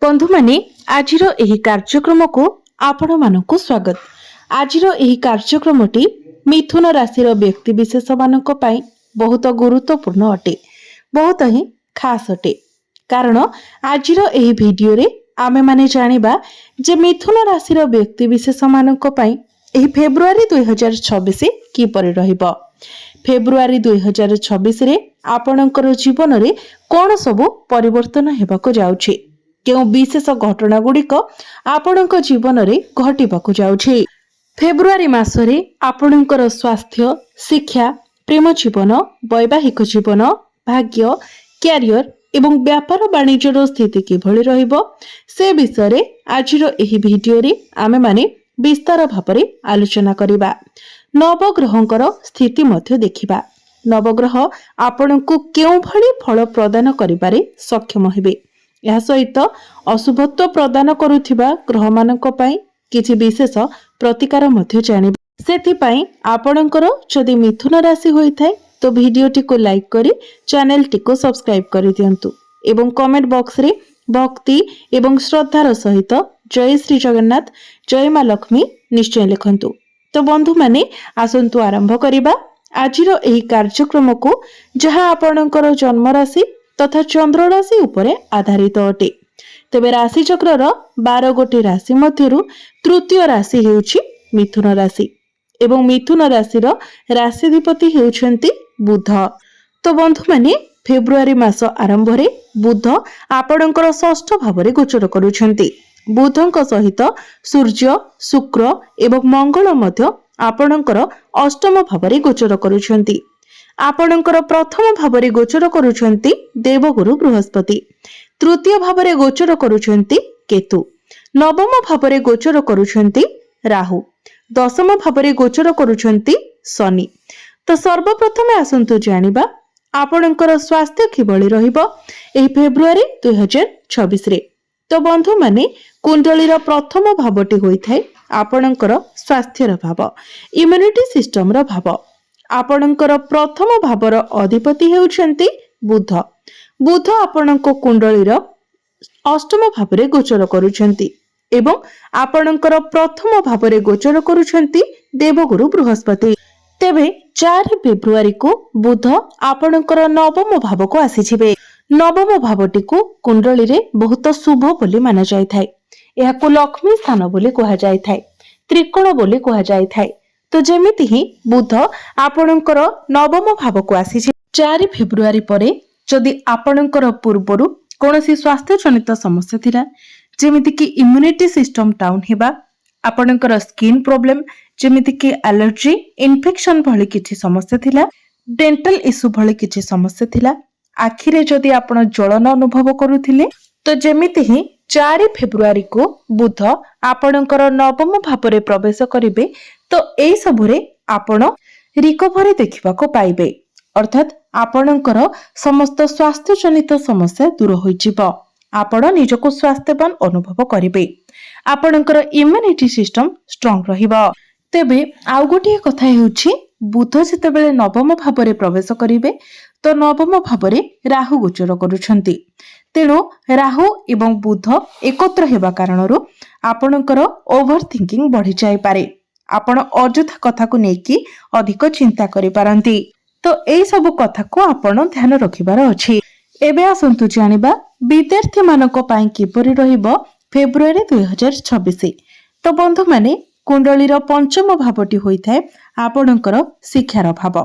बंधु माने आजिर एही कार्यक्रम को आपण मानक स्वागत। आजिर एही कार्यक्रमटी मिथुन राशि व्यक्ति विशेष मानक पई बहुत गुरुत्वपूर्ण अटे, बहुत ही खास अटे। कारण आजिर एही वीडियो रे आमे माने जानिबा जे मिथुन राशि व्यक्ति विशेष मानक पई एही फेब्रुआरी 2026 की परि रहिबो। फेब्रुआरी 2026 रे आपणकर जीवन रे कोन सब परिवर्तन हेबाको जाउछि, केउ विशेष घटना गुड़िक आपणक जीवन रे घटिबाको जाउछि। फेब्रुआरी मासरे आपणकर स्वास्थ्य, शिक्षा, प्रेम जीवन, वैवाहिक जीवन, भाग्य, कैरियर एवं व्यापार वाणिज्यर स्थिति किभଳି रहिबो से विषय रे आजिर एही वीडियो रे आमे माने विस्तार भाबरे आलोचना करिबा। नवग्रहंकर स्थिति मध्य देखिबा। नवग्रह आपणकु केउ भଳି फल प्रदान करिबारे सक्षम हेबे। यह सहित अशुभत्व प्रदान करुथिबा ग्रह मानक पई किछि विशेष प्रतिकार मध्य जानिबा। सेथिपई आपणकर जदि मिथुन राशि होइथाय तो वीडियोटी को लाइक करी चैनल टी को सब्सक्राइब करि दियंतु एवं कमेंट बॉक्स रे भक्ति एवं श्रद्धार सहित जय श्री जगन्नाथ, जय मां लक्ष्मी निश्चय लिखंतु। तो बंधु माने आसंतु आरंभ करिबा आजिर एही कार्यक्रम को, जहां आपणकर जन्म राशि तथा चंद्र राशि उपरे आधारित अटे। तेबे राशि चक्रर 12 गोटी राशि मध्यरु तृतीय राशि हेउछि मिथुन राशि एवं मिथुन राशिर राशिधिपति हेउछंती बुध। तो बंधु माने फेब्रुआरी मास आरंभ रे बुध आपणकर षष्ठ भावरे गोचर करूछंती। बुधଙ୍କ सहित सूर्य, शुक्र एवं मंगल मध्य आपणकर अष्टम भावरे गोचर करूछंती। आपणकर प्रथम भावरे गोचर करूछंती देवगुरु बृहस्पति, तृतीय भावरे गोचर करूछंती केतु, नवम भावरे गोचर करूछंती राहु, दशम भावरे गोचर करूछंती शनि। तो सर्वप्रथमे आसंतु जानिबा आपणकर स्वास्थ्य किभଳି रहिबो एही फेब्रुआरी 2026 रे। तो बंधु माने कुंडलीर प्रथम भावटी होइथाय आपणकर स्वास्थ्यर भाव, इम्यूनिटी सिस्टम रो भाव। आपणकर प्रथम भावर अधिपति हेउछंती बुध। बुध आपणक कुंडलीर अष्टम भावरे गोचर करूछंती एवं आपणकर प्रथम भावरे गोचर करूछंती देवगुरु बृहस्पति। तेबे 4 फेब्रुआरी को बुध आपणकर नवम भाव को आसीछिबे। नवम भावटी को कुंडली रे बहुत शुभ बोली माना जाय थाय। एहाको लक्ष्मी स्थान बोली कहा जाय थाय, त्रिकोण बोली कहा जाय थाय। तो जेमिति ही बुध आपणकर नवम भाव को आसीछि। 4 फेब्रुआरी परे जदि आपणकर पूर्वरु कोनोसी स्वास्थ्य जनित समस्या थिला, जेमिति कि इम्यूनिटी सिस्टम डाउन हेबा, आपणकर स्किन प्रॉब्लम जेमिति कि एलर्जी, इन्फेक्शन भली किछि समस्या थिला, डेंटल इश्यू भली किछि समस्या थिला, आखिरे जदि आपण ज्वलन अनुभव करुथिले, तो जेमिति ही 4 फेब्रुआरी को बुध आपणकर नवम भावरे प्रवेश करिवे, तो एई सबुरे आपण रिकवरी देखिबा को पाइबे। अर्थात आपणकर समस्त स्वास्थ्य जनित समस्या दूर होई जिवो। आपण निजको स्वास्थ्यवान अनुभव करिवे। आपणकर इम्यूनिटी सिस्टम स्ट्रांग रहिबो। तेबे आउ गोटे कथा हेउछि, बुध जेतेबेले नवम भावरे प्रवेश करिवे तो नवम भावरे राहु गोचर करूछंती। तेणु राहु एवं बुध एकत्र हेबा कारणरू आपणकर ओवर थिंकिंग बढ़ी जाय पारे। आपण अଯଥା कथा को नेकी अधिक चिंता करि पारंती। तो एई सब कथा को आपण ध्यान रखिबार अछि। एबे आसंतु जानिबा विद्यार्थी मानक पई किपरि रहिबो फेब्रुआरी 2026। तो बंधु माने कुंडलीर पंचम भावटी होइथाय आपणकर शिक्षार भाव।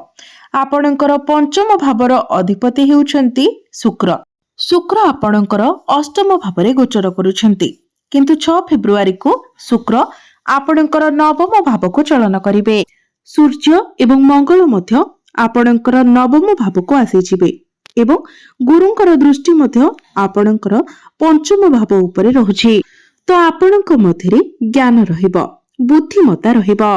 आपणकर पंचम भावर अधिपति हेउछंती शुक्र। शुक्र आपणकर अष्टम भावरे गोचर करूछंती, किंतु 6 फेब्रुआरी को शुक्र आपणकर नवम भाव को चलन करिवे। सूर्य एवं मंगल मध्य आपणकर नवम भाव को आसीजिबे एवं गुरुंकर दृष्टि मध्य आपणकर पंचम भाव उपरे रहुछि। तो आपणक मध्यरे ज्ञान रहिबो, बुद्धिमत्ता रहिबो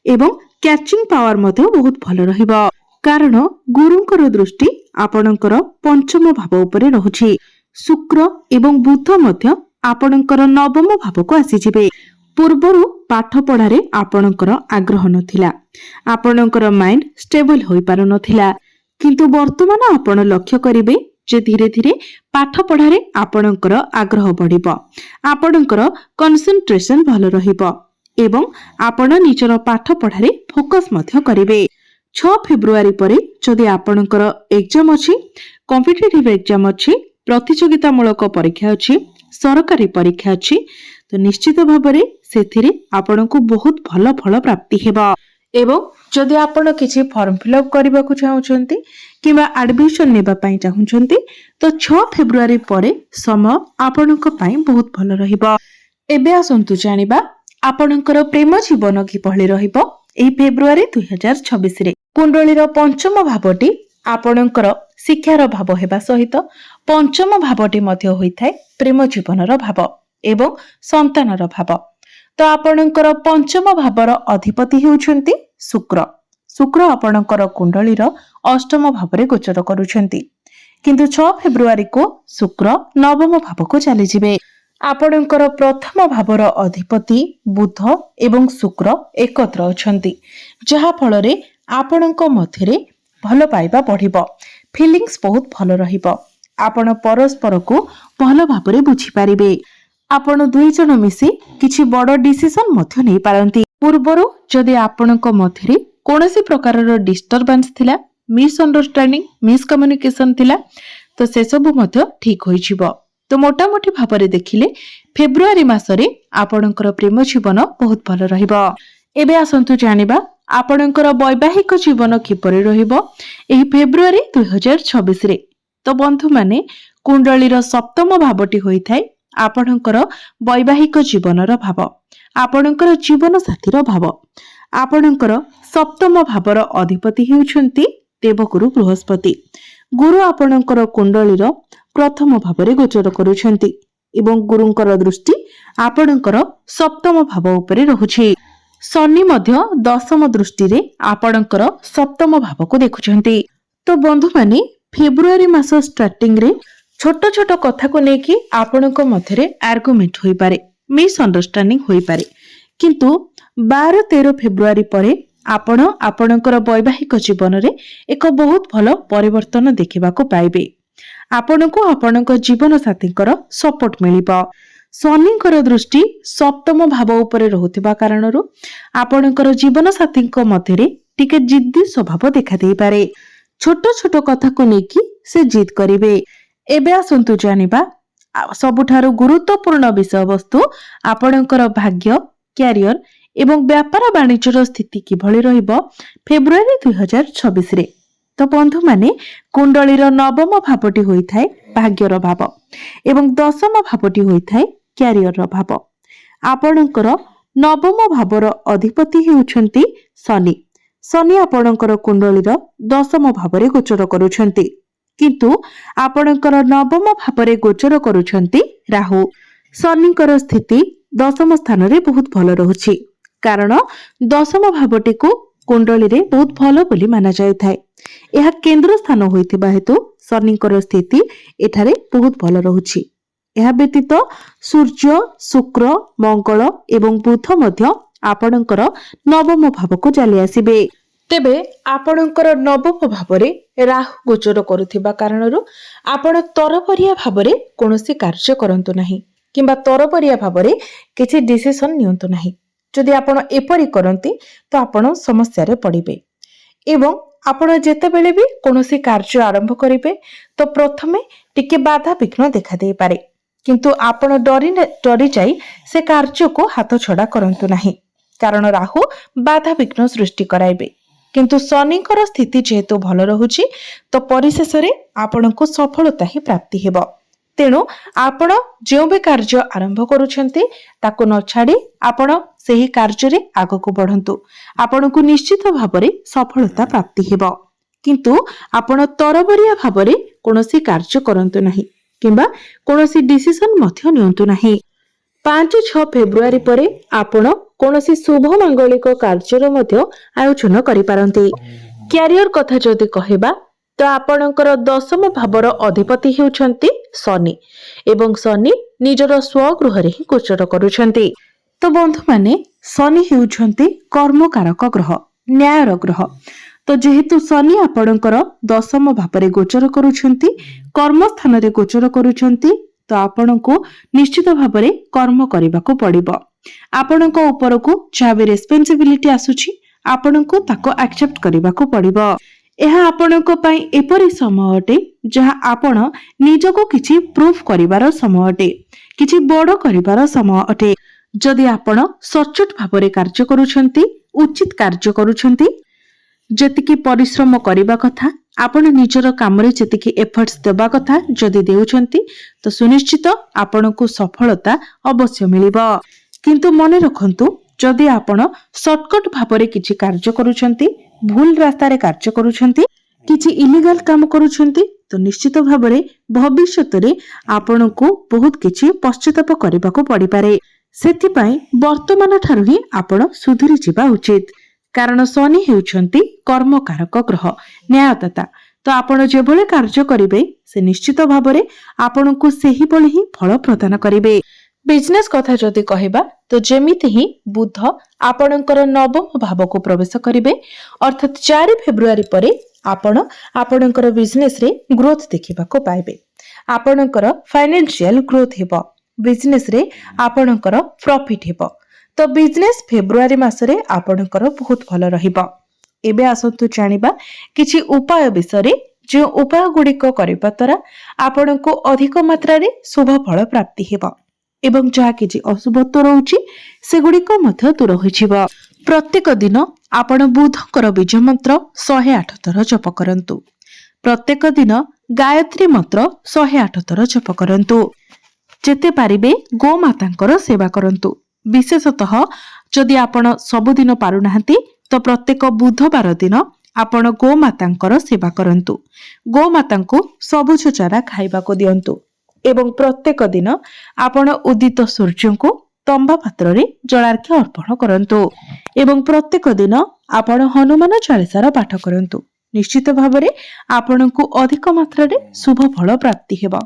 एवं कैचिंग पावर मध्य बहुत भल रहिबो। कारण गुरुंकर दृष्टि आपणकर पंचम भाव उपरे रहुछि। शुक्र एवं बुध मध्य आपणकर नवम भाव को आसीजिबे। पूर्वरु पाठ पढ़ारे आपणकर आग्रह नथिला, आपणकर माइंड स्टेबल होई पारु नथिला, किंतु वर्तमान आपण लक्ष्य करिवे जे धीरे धीरे पाठ पढ़ारे आपणकर आग्रह बढ़िबो, आपणकर कंसंट्रेशन भल रहिबो एवं आपण निजर पाठ पढ़ारे फोकस मध्य करिवे। 6 फेब्रुआरी परे जदि आपणकर एग्जाम अछि, कॉम्पिटिटिव एग्जाम अछि, प्रतियोगितामूलक परीक्षा अछि, सरकारी परीक्षा अछि, तो निश्चित भाबरे सेथिरे आपणको बहुत भल फल प्राप्ति हेबा। एवं जदि आपण किछि फॉर्म फिलअप करबा को चाहुचंती किबा एडमिशन नेबा पई चाहुचंती तो 6 फेब्रुआरी परे समय आपणक पई बहुत भल रहिबा। एबे आसंतु जानिबा आपणकर प्रेम जीवन किभଳି रहिबो एही फेब्रुआरी 2026 रे। कुंडलीर पंचम भावटी आपणकर शिक्षार भाव हेबा सहित पंचम भावटी मध्य होइथाय प्रेम जीवनर भाव एवं संतानर भाव। तो आपणकर पंचम भावर अधिपति हेउछंती शुक्र। शुक्र आपणकर कुंडलीर अष्टम भावरे गोचर करूछंती, किंतु 6 फेब्रुआरी को शुक्र नवम भाव को चली जिवे। आपणकर प्रथम भावर अधिपति बुध एवं शुक्र एकत्र अछंती, जहा फलरे आपणक मध्यरे भल पाइबा बढ़िबो, फीलिंग्स बहुत भल रहिबो, आपण परस्पर को भल भाबरे बुझी पारिबे। आपण दुई जन मिसी किछि बड़ डिसिजन मध्य नै पारंती। पूर्वरु जदि आपणक मध्यरे कोनोसी प्रकारर डिस्टर्बेंस थिला, मिसअंडरस्टैंडिंग, मिसकम्युनिकेशन थिला, तो से सब मध्य ठीक होई जिवो। तो मोटामोटी भाबरे देखिले फेब्रुआरी मासरे आपणकर प्रेम जीवन बहुत भल रहिबो। एबे आसंतु जानिबा आपणकर वैवाहिक जीवन किपरि रहिबो एही फेब्रुआरी 2026 रे। तो बंधु माने कुंडलीर सप्तम भावटी होइथाय आपणकर वैवाहिक जीवनर भाव, आपणकर जीवन साथीर भाव। आपणकर सप्तम भावर अधिपति हेउछंती देवगुरु बृहस्पति। गुरु आपणकर कुंडलीर प्रथम भावरे गोचर करूछंती एवं गुरुंकर दृष्टि आपणकर सप्तम भाव उपरे रहुछि। शनि मध्य दशम दृष्टि रे आपणकर सप्तम भाव को देखुछंती। तो बंधु माने फेब्रुआरी मास स्टार्टिंग रे छोट छोट कथा को लेकी आपणक मध्यरे आर्गुमेंट होई पारे, मिसअंडरस्टैंडिंग होई पारे, किंतु 12-13 फेब्रुआरी परे आपण आपणकर वैवाहिक जीवन रे एक बहुत भल परिवर्तन देखिबा को पाइबे। आपणको आपणक जीवन साथींकर सपोर्ट मिलिबो। शनिंकर दृष्टि सप्तम भाव उपरे रहुथिबा कारणरु आपणकर जीवन साथींक मध्यरे टिके जिद्दी स्वभाव देखा देई पारे। छोट छोट कथा को लेकी से जिद करिवे। एबे आसंतु जानिबा सबुठारु गुरुत्वपूर्ण विषय वस्तु आपणकर भाग्य, कैरियर एवं व्यापार वाणिज्यर स्थिति किभଳି रहिबो फेब्रुआरी 2026 रे। तो बंधु माने कुंडलीर नवम भावटी होइथाय भाग्यर भाव एवं दशम भावटी होइथाय कैरियर भाव। आपणकर नवम भावर अधिपति हेउछंती शनि। शनि आपणकर कुंडलीर दशम भावरे गोचर करूछंती, किंतु आपणकर नवम भावरे गोचर करूछंती राहु। शनिकर स्थिति दशम स्थान रे बहुत भल रहुछि, कारण दशम भावटी को कुंडली रे बहुत भल बोली माना जायथाय। यह केंद्र स्थान होइथिबा हेतु शनिकर स्थिति एठारे बहुत भल रहुछि। यह व्यतीत सूर्य, शुक्र, मंगल एवं बुध मध्य आपणकर नवम भाव को चली आसीबे। तेबे आपणकर नवम भावरे राहु गोचर करुथिबा कारणरु आपण तरपरिया भावरे कोनोसी कार्य करंतु नाही किंबा तरपरिया भावरे किछि डिसिजन नियंतु नाही। जदि आपण एपरि करंती तो आपण समस्या रे पड़िबे एवं आपण जेतेबेले भी कोनोसी कार्य आरंभ करिवे तो प्रथमे टिके बाधा विघ्न देखा दे पारे, किंतु आपण डरी जाई से कार्य को हाथ छड़ा करंतु नाही, कारण राहु बाधा विघ्न सृष्टि कराइबे। किंतु शनिकर स्थिति जेहेतु भल रहुछि तो परिशेष रे आपनको सफलता ही प्राप्ति हेबो। तेणु आपण जो भी कार्य आरंभ करूछंती ताको न छाड़ी आपण सेही कार्य रे आगको बढ़ंतु, आपनको निश्चित भाबरे सफलता प्राप्ति हेबो। किंतु आपण तरबरिया भाबरे कोनोसी कार्य करंतु नाही किंबा कोनोसी डिसिजन मध्य नियंतु नाही। 5-6 फेब्रुआरी परे आपण कोनोसी शुभ मांगलिक कार्यर मध्य आयोजन करि पारंती। कैरियर कथा जदि कहबा तो आपणकर दशम भावर अधिपति हेउछंती शनि एवं शनि निजर स्वगृह रे ही गोचर करूछंती। तो बंधु माने शनि हेउछंती कर्मकारक ग्रह, न्यायर ग्रह। तो जेहेतु शनि आपणकर दशम भाव गोचर करुछंती कर्मस्थान रे गोचर करुछंती तो आपण को निश्चित भाव कर्म करने को पड़िबो। आपणक उपरकू जहाँ भी रेस्पॉन्सिबिलिटी आसुची आपणको ताको एक्सेप्ट करने को पड़िबो। यह आपणक पई एपरि समय अटे जहाँ आपण निजको किछि प्रूफ करिवार समय अटे, किछि बड़ करिवार समय अटे। जदि आपण सचोट भाव कार्य करुछंती उचित कार्य करुछंती जेतिकी परिश्रम करिबा कथा आपण निजर काम रे जेतिकी एफर्ट्स देबा कथा जदि देउछंती तो सुनिश्चित आपणको सफलता अवश्य मिलिबो। किंतु मने रखंतु जदि आपण शॉर्टकट भाव किछि कार्य करुछंती भूल रास्ता रे कार्य करुछंती किछि इलीगल काम करुछंती तो निश्चित भाव भविष्यत रे आपणको बहुत किछि पश्चाताप करबा को पड़ी पारे। सेति पई वर्तमान ठारु ही आपण सुधुरी जिबा उचित, कारण शनि हेउछंती कर्मकारक ग्रह न्यायदाता। तो आपण जेभले कार्य करिवे से निश्चित भाव आपणको सेही भली ही फल प्रदान करिवे। बिजनेस कथा जदि कहबा तो जेमिति ही बुध आपणकर नवम भाव को प्रवेश करिवे अर्थात 4 फेब्रुआरी परे आपण आपणकर बिजनेस रे ग्रोथ देखिबा को पाइबे। आपणकर फाइनेंशियल ग्रोथ हेबो, बिजनेस रे आपणकर प्रॉफिट हेबो। तो बिजनेस फेब्रुआरी मासरे आपणकर बहुत भल रहिबो। एबे आसंतु जानिबा किछि उपाय विषय जे उपाय गुड़िक करबा द्वारा आपणको अधिक मात्रा रे शुभ फल प्राप्ति हेबो एवं जहा किछि अशुभत्व रहउछि सेगुड़िक मध्य दूर होइछिबो। प्रत्येक दिन आपण बुधकर बीज मंत्र 108 थर जप करंतु। प्रत्येक दिन गायत्री मंत्र 108 थर जप करंतु। जेते पारिबे गो मातांकर सेवा करंतु। विशेषतः जदि आपण सबुदिन पारु नाहंती तो प्रत्येक बुधवार दिन आपण गो मातांकर सेवा करंतु। गो मातांको सबुज चारा खाइबा को दियंतु एवं प्रत्येक दिन आपण उदित सूर्य को तंबा पात्र रे जलार्घ्य अर्पण करंतु एवं प्रत्येक दिन आपण हनुमान चालीसार पाठ करंतु। निश्चित भाव में आपण को अधिक मात्रा रे शुभ फल प्राप्ति हेबो।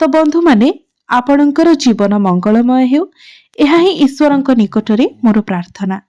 तो बंधु माने आपणकर जीवन मंगलमय हेउ, एहा ही ईश्वरଙ୍କ निकटरे मोर प्रार्थना।